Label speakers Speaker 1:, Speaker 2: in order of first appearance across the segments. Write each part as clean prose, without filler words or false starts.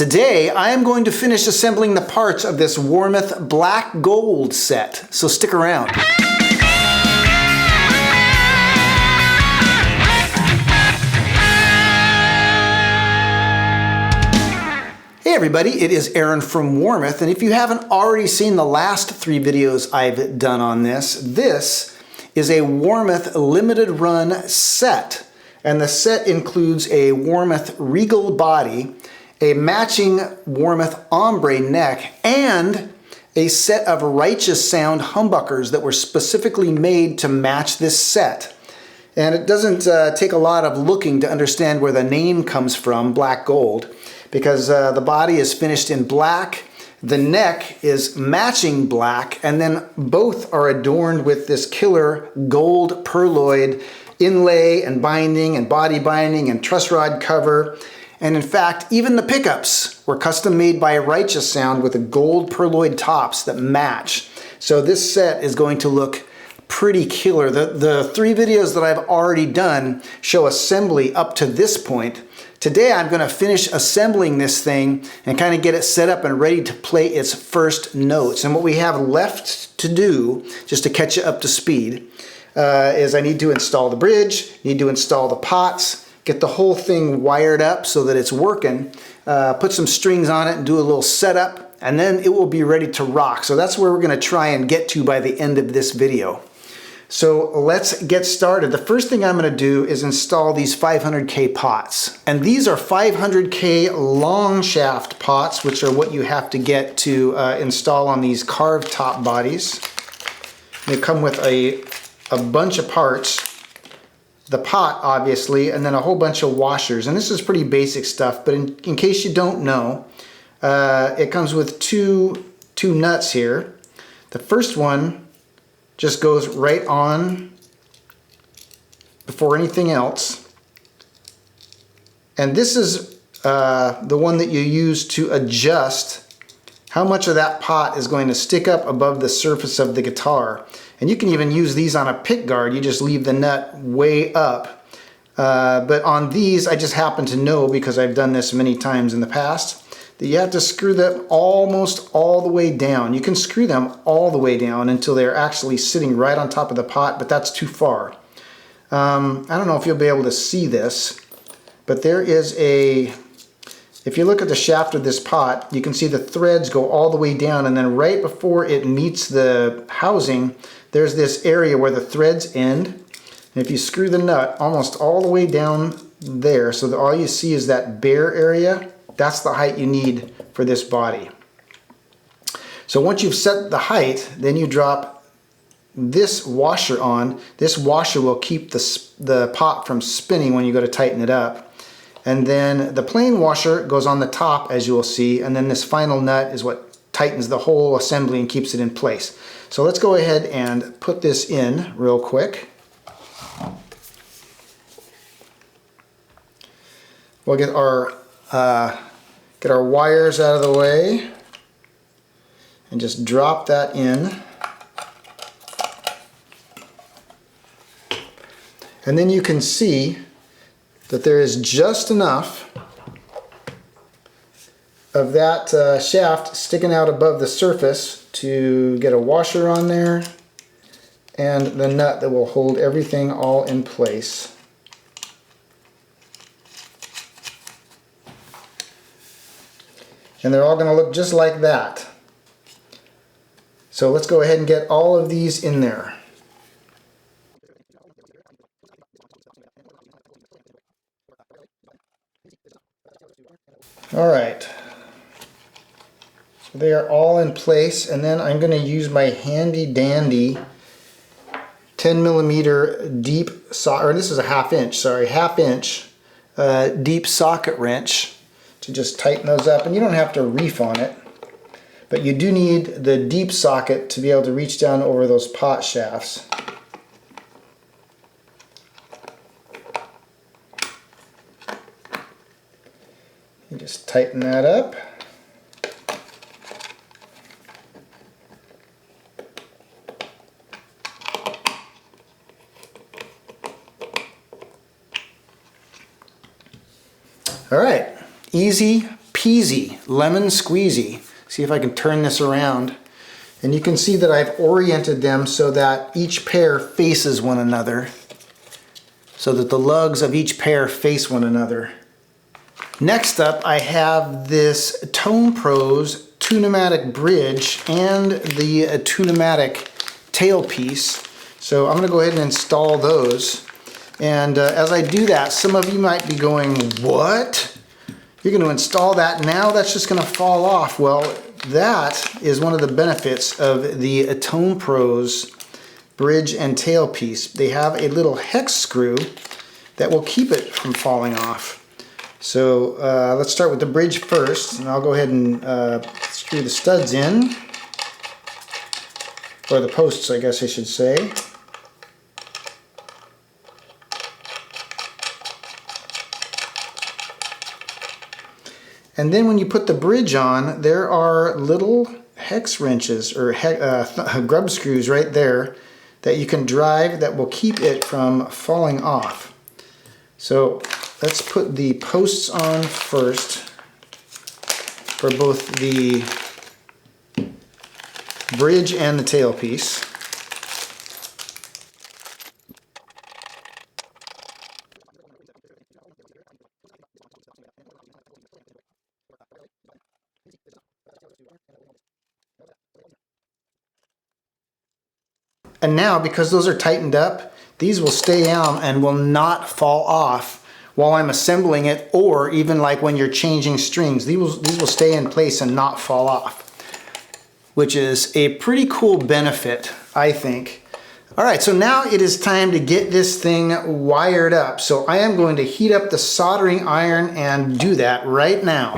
Speaker 1: Today, I am going to finish assembling the parts of this Warmoth Black Gold set, so stick around. Hey everybody, it is Aaron from Warmoth, and if you haven't already seen the last 3 videos I've done on this is a Warmoth limited run set. And the set includes a Warmoth Regal body, a matching Warmoth ombre neck, and a set of Righteous Sound humbuckers that were specifically made to match this set. And it doesn't take a lot of looking to understand where the name comes from, Black Gold, because the body is finished in black, the neck is matching black, and then both are adorned with this killer gold perloid inlay and binding and body binding and truss rod cover. And in fact, even the pickups were custom made by Righteous Sound with the gold perloid tops that match. So this set is going to look pretty killer. The 3 videos that I've already done show assembly up to this point. Today I'm going to finish assembling this thing and kind of get it set up and ready to play its first notes. And what we have left to do, just to catch you up to speed, is I need to install the bridge, need to install the pots, get the whole thing wired up so that it's working, put some strings on it and do a little setup, and then it will be ready to rock. So that's where we're going to try and get to by the end of this video. So let's get started. The first thing I'm going to do is install these 500K pots. And these are 500K long shaft pots, which are what you have to get to install on these carved top bodies. They come with a bunch of parts. The pot, obviously, and then a whole bunch of washers. And this is pretty basic stuff, but in case you don't know, it comes with two nuts here. The first one just goes right on before anything else. And this is the one that you use to adjust how much of that pot is going to stick up above the surface of the guitar. And you can even use these on a pick guard. You just leave the nut way up. But on these, I just happen to know, because I've done this many times in the past, that you have to screw them almost all the way down. You can screw them all the way down until they're actually sitting right on top of the pot, but that's too far. I don't know if you'll be able to see this, but there is if you look at the shaft of this pot, you can see the threads go all the way down, and then right before it meets the housing, there's this area where the threads end. And if you screw the nut almost all the way down there, so that all you see is that bare area, that's the height you need for this body. So once you've set the height, then you drop this washer on. This washer will keep the pot from spinning when you go to tighten it up. And then the plain washer goes on the top, as you will see, and then this final nut is what tightens the whole assembly and keeps it in place. So let's go ahead and put this in real quick. We'll get our wires out of the way and just drop that in. And then you can see that there is just enough of that shaft sticking out above the surface to get a washer on there and the nut that will hold everything all in place. And they're all going to look just like that. So let's go ahead and get all of these in there. All right. So they are all in place, and then I'm going to use my handy dandy 10mm deep socket, or this is a half inch deep socket wrench to just tighten those up. And you don't have to reef on it, but you do need the deep socket to be able to reach down over those pot shafts. You just tighten that up. All right, easy peasy, lemon squeezy. See if I can turn this around. And you can see that I've oriented them so that each pair faces one another, so that the lugs of each pair face one another. Next up, I have this Tone Pros Tune-o-matic bridge and the Tune-o-matic tailpiece. So I'm going to go ahead and install those. And as I do that, some of you might be going, what? You're going to install that now? That's just going to fall off. Well, that is one of the benefits of the Tone Pros bridge and tailpiece. They have a little hex screw that will keep it from falling off. So let's start with the bridge first, and I'll go ahead and screw the studs in, or the posts I guess I should say. And then when you put the bridge on, there are little hex wrenches or grub screws right there that you can drive that will keep it from falling off. So let's put the posts on first for both the bridge and the tailpiece. And now, because those are tightened up, these will stay on and will not fall off while I'm assembling it, or even like when you're changing strings. These will stay in place and not fall off, which is a pretty cool benefit, I think. All right, so now it is time to get this thing wired up. So I am going to heat up the soldering iron and do that right now.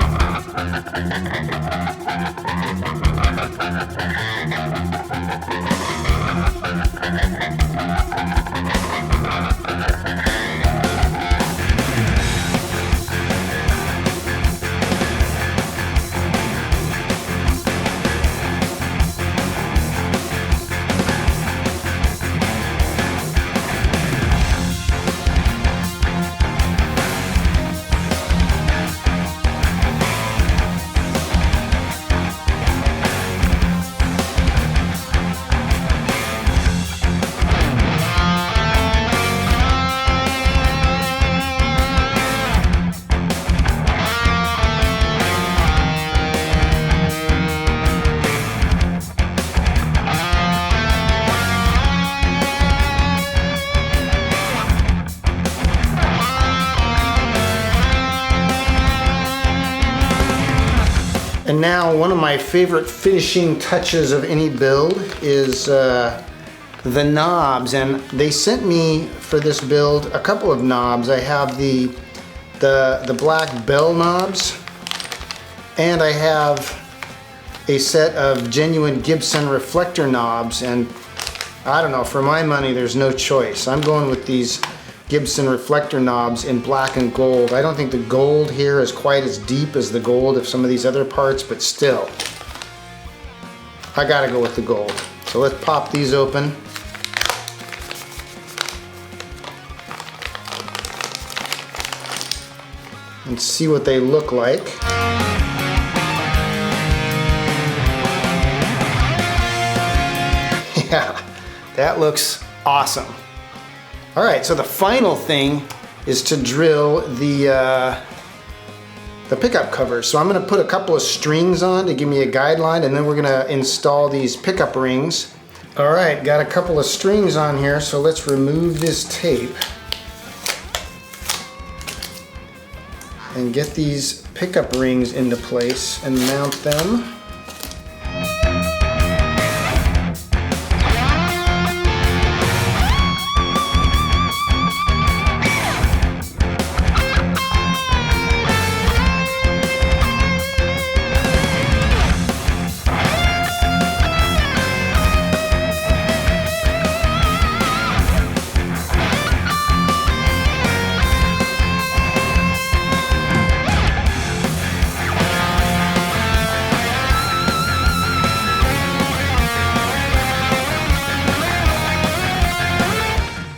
Speaker 1: And now one of my favorite finishing touches of any build is the knobs, and they sent me for this build a couple of knobs. I have the black bell knobs, and I have a set of genuine Gibson reflector knobs, and I don't know, for my money there's no choice. I'm going with these Gibson reflector knobs in black and gold. I don't think the gold here is quite as deep as the gold of some of these other parts, but still, I gotta go with the gold. So let's pop these open. And see what they look like. Yeah, that looks awesome. All right, so the final thing is to drill the pickup covers. So I'm gonna put a couple of strings on to give me a guideline, and then we're gonna install these pickup rings. All right, got a couple of strings on here, so let's remove this tape and get these pickup rings into place and mount them.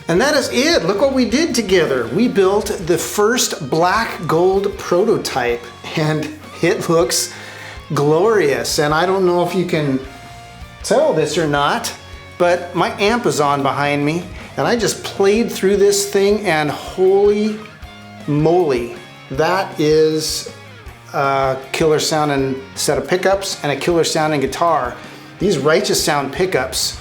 Speaker 1: And that is it. Look what we did together. We built the first black gold prototype, and It looks glorious, and I don't know if you can tell this or not, but my amp is on behind me, and I just played through this thing, and holy moly, that is a killer sounding set of pickups and a killer sounding guitar. These Righteous Sound pickups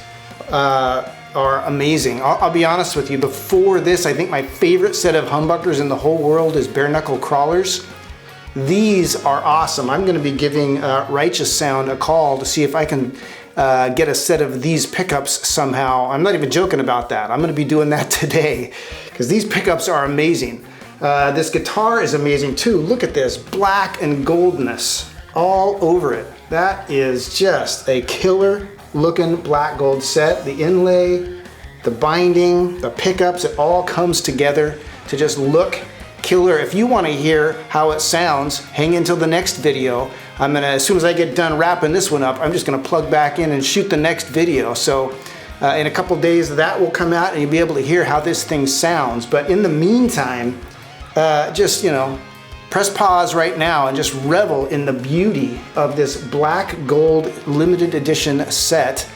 Speaker 1: are amazing. I'll be honest with you, before this, I think my favorite set of humbuckers in the whole world is Bare Knuckle Crawlers. These are awesome. I'm going to be giving Righteous Sound a call to see if I can get a set of these pickups somehow. I'm not even joking about that. I'm going to be doing that today because these pickups are amazing. This guitar is amazing too. Look at this black and goldness all over it. That is just a killer looking black gold set. The inlay, the binding, the pickups, it all comes together to just look killer. If you want to hear how it sounds, hang until the next video. As soon as I get done wrapping this one up, I'm just gonna plug back in and shoot the next video. So in a couple days that will come out and you'll be able to hear how this thing sounds. But in the meantime, just, you know, press pause right now and just revel in the beauty of this black gold limited edition set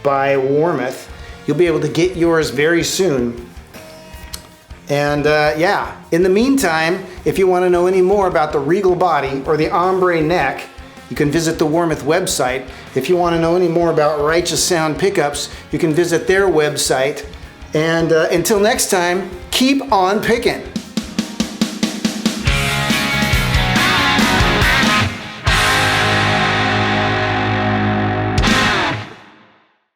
Speaker 1: by Warmoth. You'll be able to get yours very soon. And yeah, in the meantime, if you want to know any more about the Regal body or the ombre neck, you can visit the Warmoth website. If you want to know any more about Righteous Sound pickups, you can visit their website. And until next time, keep on picking.